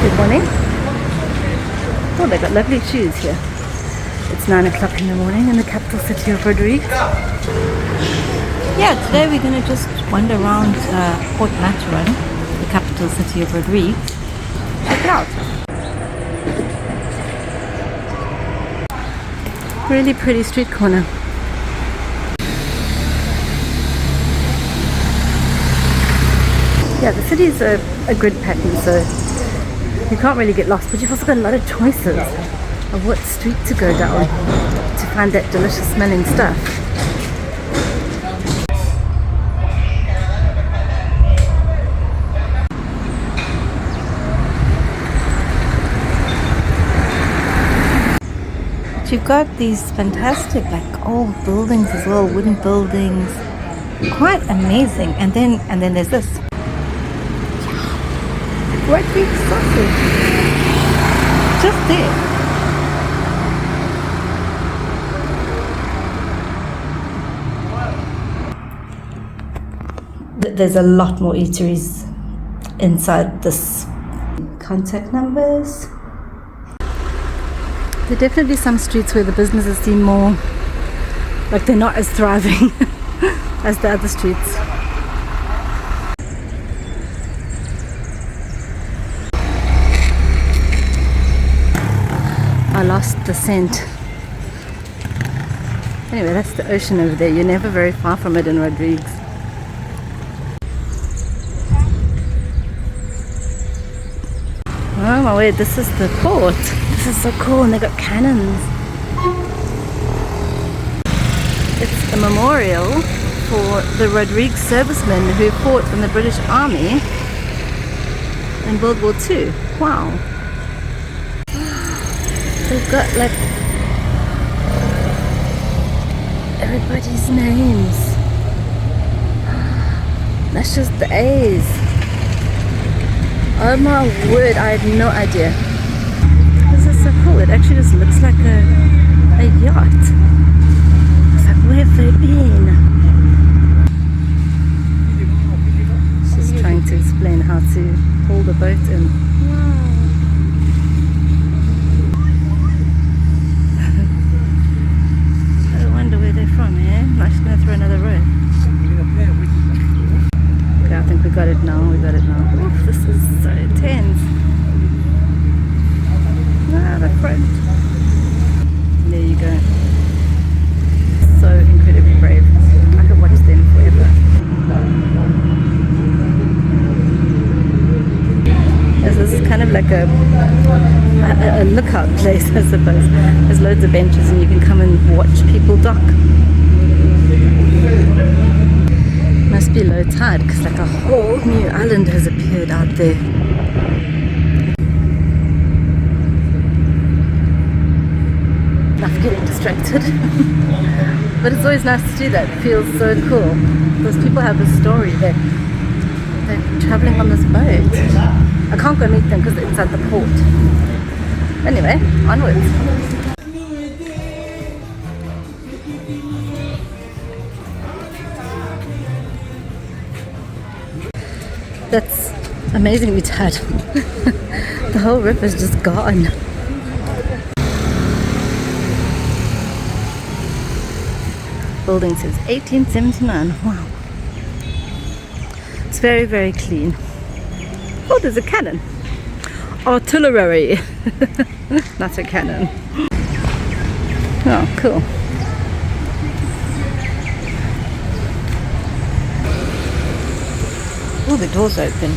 Good morning. Oh, they got lovely shoes here. It's 9 o'clock in the morning in the capital city of Rodrigues. Yeah, today we're going to just wander around Port Mathurin, the capital city of Rodrigues. Check it out. Really pretty street corner. Yeah, the city is a grid pattern, so you can't really get lost, but you've also got a lot of choices of what street to go down to find that delicious smelling stuff. But you've got these fantastic like old buildings as well, wooden buildings, quite amazing. And then there's this. Rodrigues sausage. Just there. There's a lot more eateries inside this. Contact numbers. There are definitely some streets where the businesses seem more like they're not as thriving as the other streets. I lost the scent. Anyway, that's the ocean over there. You're never very far from it in Rodrigues. Oh my word, this is the port. This is so cool, and they got cannons. It's a memorial for the Rodrigues servicemen who fought in the British Army in World War II. Wow. They've got like everybody's names. That's just the A's. Oh my word, I had no idea. This is so cool. It actually just looks like a yacht. It's like, where have they been? She's trying to explain how to pull the boat in. I'm just going to throw another row. Okay, I think we got it now. Oof, this is so intense. Ah, the front. There you go. So incredibly brave. I could watch them forever. This is kind of like a lookout place, I suppose. There's loads of benches and you can come and watch people dock. Must be low tide because like a whole new island has appeared out there. Enough getting distracted. But it's always nice to do that. It feels so cool. Those people have a story. They're traveling on this boat. I can't go meet them because they're inside the port. Anyway, onwards. That's amazingly tight. The whole river's just gone. Building says 1879. Wow. It's very, very clean. Oh, there's a cannon. Artillery. Not a cannon. Oh, cool. Oh, the door's open.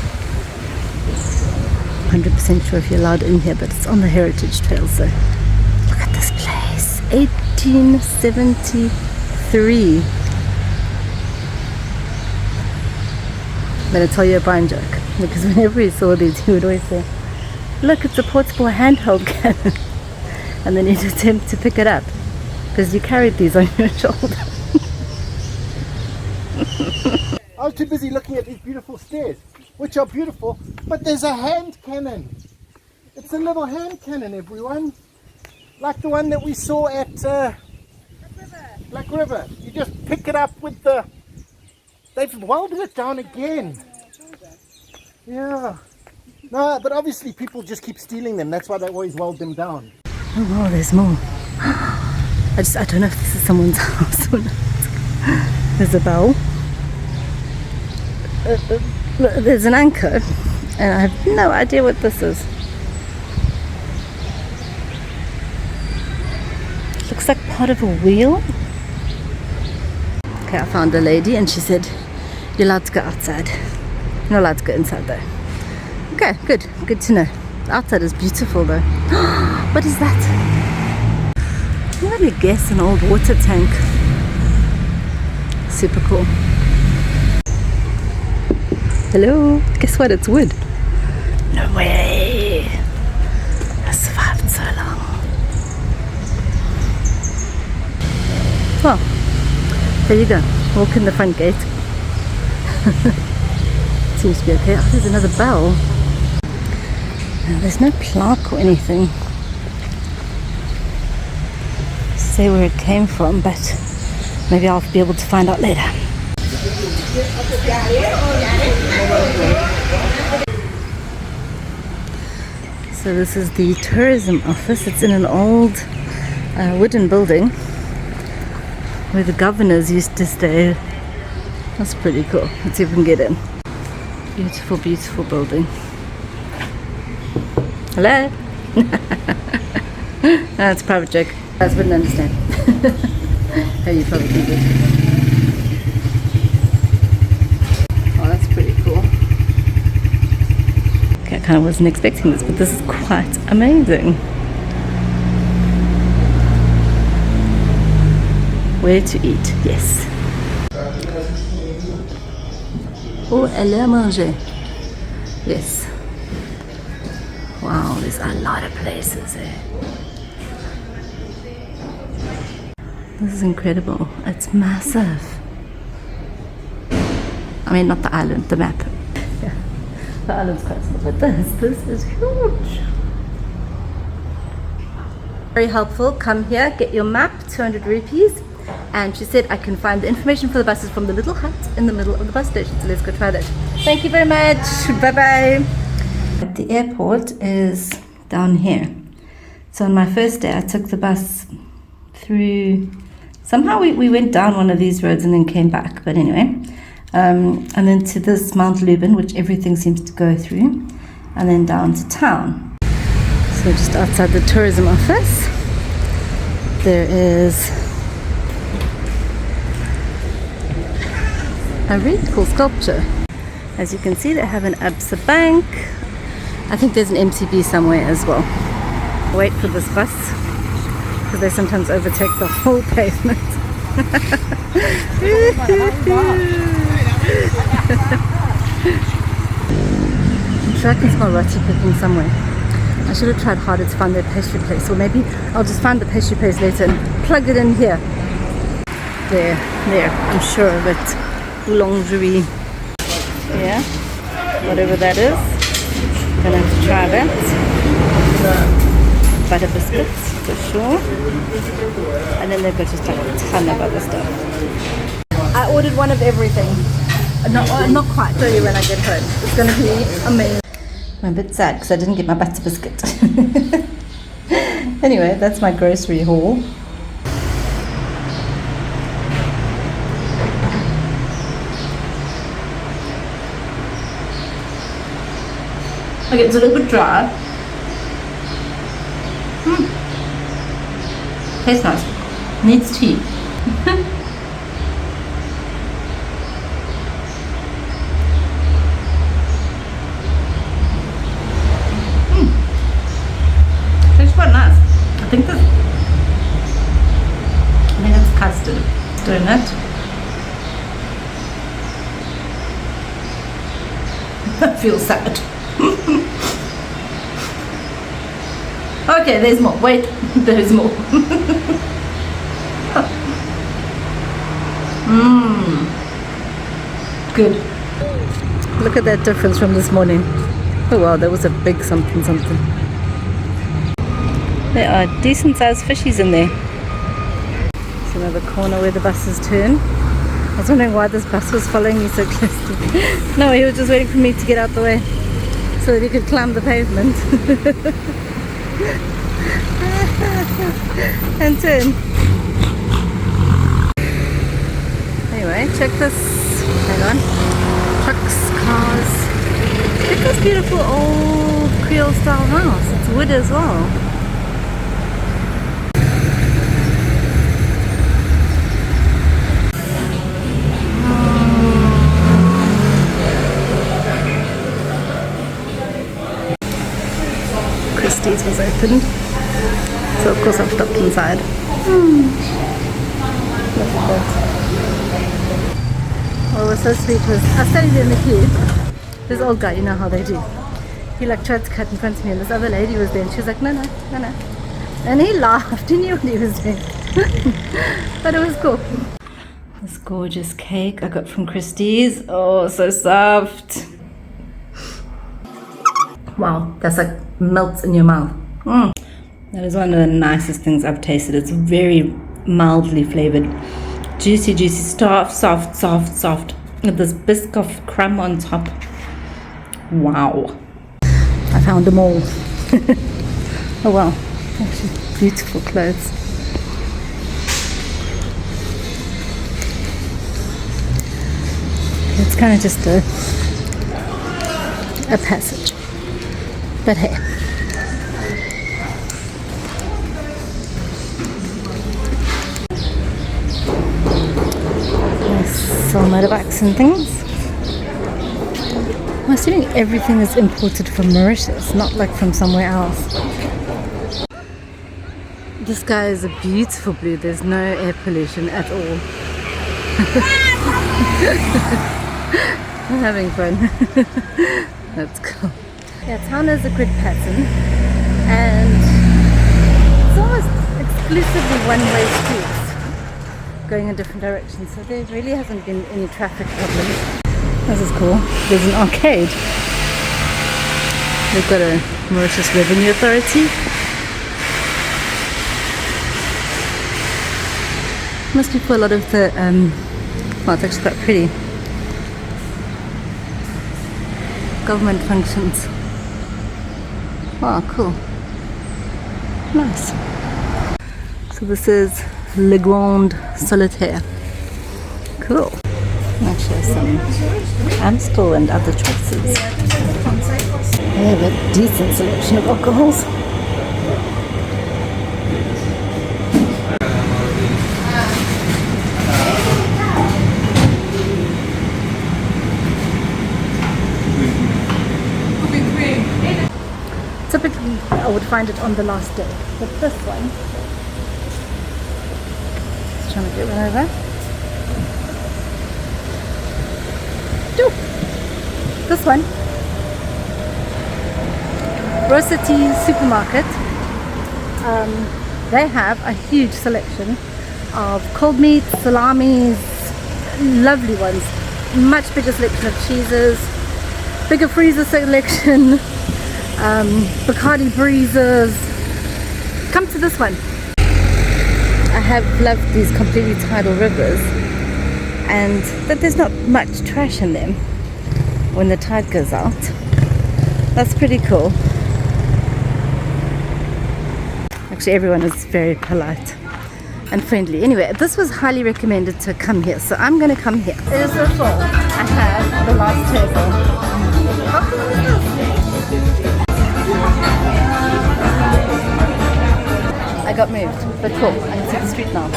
100% sure if you're allowed in here, but it's on the Heritage Trail, so look at this place. 1873. I'm going to tell you a Bryan joke, because whenever he saw these, he would always say, look, it's a portable handheld cannon. And then he'd attempt to pick it up, because you carried these on your shoulder. I was too busy looking at these beautiful stairs, which are beautiful, but there's a hand cannon. It's a little hand cannon, everyone. Like the one that we saw at Black River. You just pick it up with the... They've welded it down again. Yeah. No, but obviously people just keep stealing them. That's why they always weld them down. Oh wow, there's more. I don't know if this is someone's house or not. There's a bell. There's an anchor, and I have no idea what this is. Looks like part of a wheel. Okay, I found a lady and she said, you're allowed to go outside. You're not allowed to go inside though. Okay, good. Good to know. The outside is beautiful though. What is that? Let me guess, an old water tank. Super cool. Hello? Guess what? It's wood. No way! I survived so long. Well, there you go. Walk in the front gate. Seems to be okay. Oh, there's another bell. No, there's no plaque or anything. Say where it came from, but maybe I'll be able to find out later. So this is the tourism office. It's in an old wooden building where the governors used to stay. That's pretty cool. Let's see if we can get in. Beautiful, beautiful building. Hello? That's a private joke. You guys wouldn't understand. Hey, you probably would. Oh, that's pretty cool. Okay, I kind of wasn't expecting this, but this is quite amazing. Where to eat, yes. Oh, aller à manger. Yes. Wow, there's a lot of places there. This is incredible. It's massive. I mean, not the island, the map. Yeah, the island's quite small, but this is huge. Very helpful. Come here, get your map, 200 rupees. And she said I can find the information for the buses from the little hut in the middle of the bus station. So let's go try that. Thank you very much. Bye-bye. The airport is down here. So on my first day, I took the bus through... Somehow we went down one of these roads and then came back. But anyway. And then to this Mount Leuben, which everything seems to go through. And then down to town. So just outside the tourism office, there is... a really cool sculpture. As you can see, they have an Absa Bank. I think there's an MCB somewhere as well. Wait for this bus because they sometimes overtake the whole pavement. I'm sure I can smell roti cooking somewhere. I should have tried harder to find their pastry place, or maybe I'll just find the pastry place later and plug it in here. There, I'm sure of it. Boulangerie, yeah, whatever that is. Gonna have to try that. Butter biscuits for sure, and then they've got just like a ton of other stuff. I ordered one of everything. Not quite. I'll show you when I get home. It's gonna be amazing. I'm a bit sad because I didn't get my butter biscuit. Anyway, that's my grocery haul. Okay, it's a little bit dry. Tastes nice. Needs tea. Tastes quite nice. I think it's custard. Doing it. I feel sad. Okay, there's more. Wait, there's more. Good. Look at that difference from this morning. Oh wow, there was a big something. There are decent sized fishies in there. It's another corner where the buses turn. I was wondering why this bus was following me so closely. No, he was just waiting for me to get out the way. so that he could climb the pavement and turn. Anyway, check this. Hang on. Trucks, cars. Look at this beautiful old Creole style house. It's wood as well. Christie's was opened, so of course I've stopped inside. Look at that. What was so sweet was I studied in the queue. This old guy, you know how they do. He like tried to cut in front of me, and this other lady was there, and she was like, no, no, no, no. And he laughed. He knew what he was doing, but it was cool. This gorgeous cake I got from Christie's. Oh, so soft. Wow, that's like melts in your mouth. That is one of the nicest things I've tasted. It's very mildly flavored. Juicy, juicy, soft. With this bisque of crumb on top. Wow. I found them all. Oh wow, actually beautiful clothes. It's kind of just a passage. But hey. Sell motorbikes and things. I'm assuming everything is imported from Mauritius, not like from somewhere else. The sky is a beautiful blue. There's no air pollution at all. I'm having fun. That's cool. Yeah, town has a grid pattern, and it's almost exclusively one-way streets going in different directions, so there really hasn't been any traffic problems. This is cool. There's an arcade. They've got a Mauritius Revenue Authority. Must be for a lot of the, well, it's actually quite pretty. Government functions. Wow, cool. Nice. So this is Le Grand Solitaire. Cool. Actually, some Amstel and other choices. They have a decent selection of alcohols. Typically, I would find it on the last day, but this one. Just trying to get one over. This one, Rossetti Supermarket, they have a huge selection of cold meats, salamis, lovely ones, much bigger selection of cheeses, bigger freezer selection, Bacardi breezers. Come to this one. I have loved these completely tidal rivers, and that there's not much trash in them when the tide goes out. That's pretty cool. Actually, everyone is very polite and friendly. Anyway, this was highly recommended to come here, so I'm going to come here. It is so full. I have the last table. How cool is this? I got moved, but cool. I can see the street now.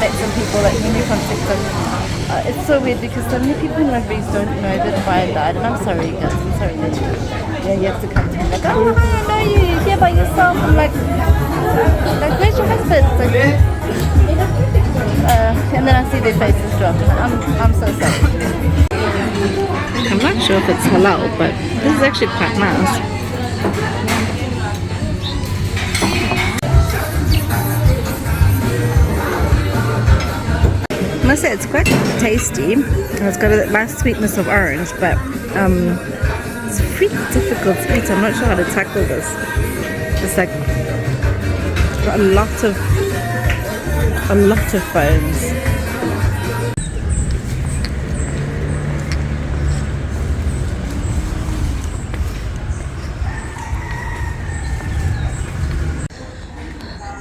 Met some people that we knew from TikTok. It's so weird because so many people in Rodrigues don't know that Bryan died, and I'm sorry guys, I'm sorry that you have to come to me like, oh, no, you're here by yourself. I'm like, where's your husband? Like, and then I see their faces drop, and I'm so sorry. I'm not sure if it's halal, but this is actually quite nice. I must say it's quite tasty. It's got a nice sweetness of orange, but it's pretty difficult to eat. I'm not sure how to tackle this. It's like got a lot of bones.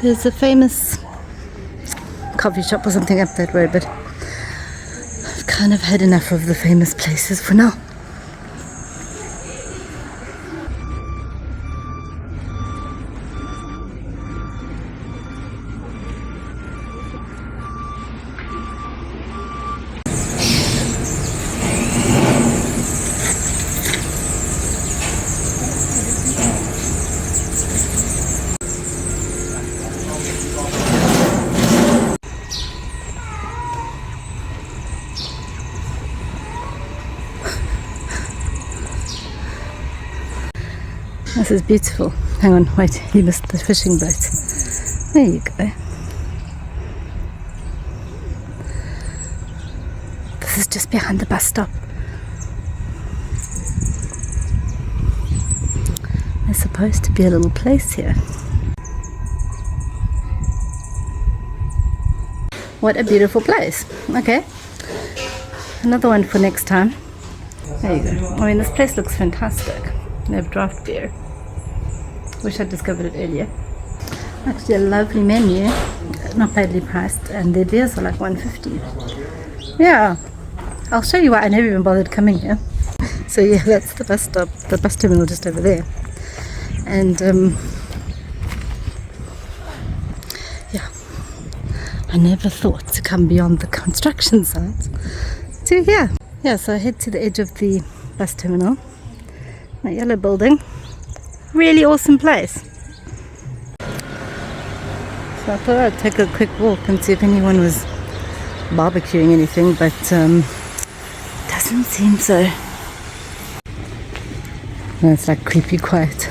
There's a famous coffee shop or something up that road, but I've kind of had enough of the famous places for now. This is beautiful. Hang on, wait, you missed the fishing boat. There you go. This is just behind the bus stop. There's supposed to be a little place here. What a beautiful place. Okay, another one for next time. There you go. I mean, this place looks fantastic. They have draft beer. Wish I'd discovered it earlier. Actually a lovely menu, not badly priced, and their beers are like $1.50. Yeah, I'll show you why I never even bothered coming here. So yeah, that's the bus stop, the bus terminal just over there. And yeah, I never thought to come beyond the construction site to here. Yeah, so I head to the edge of the bus terminal. That yellow building. Really awesome place. So I thought I'd take a quick walk and see if anyone was barbecuing anything, but doesn't seem so. No, it's like creepy quiet.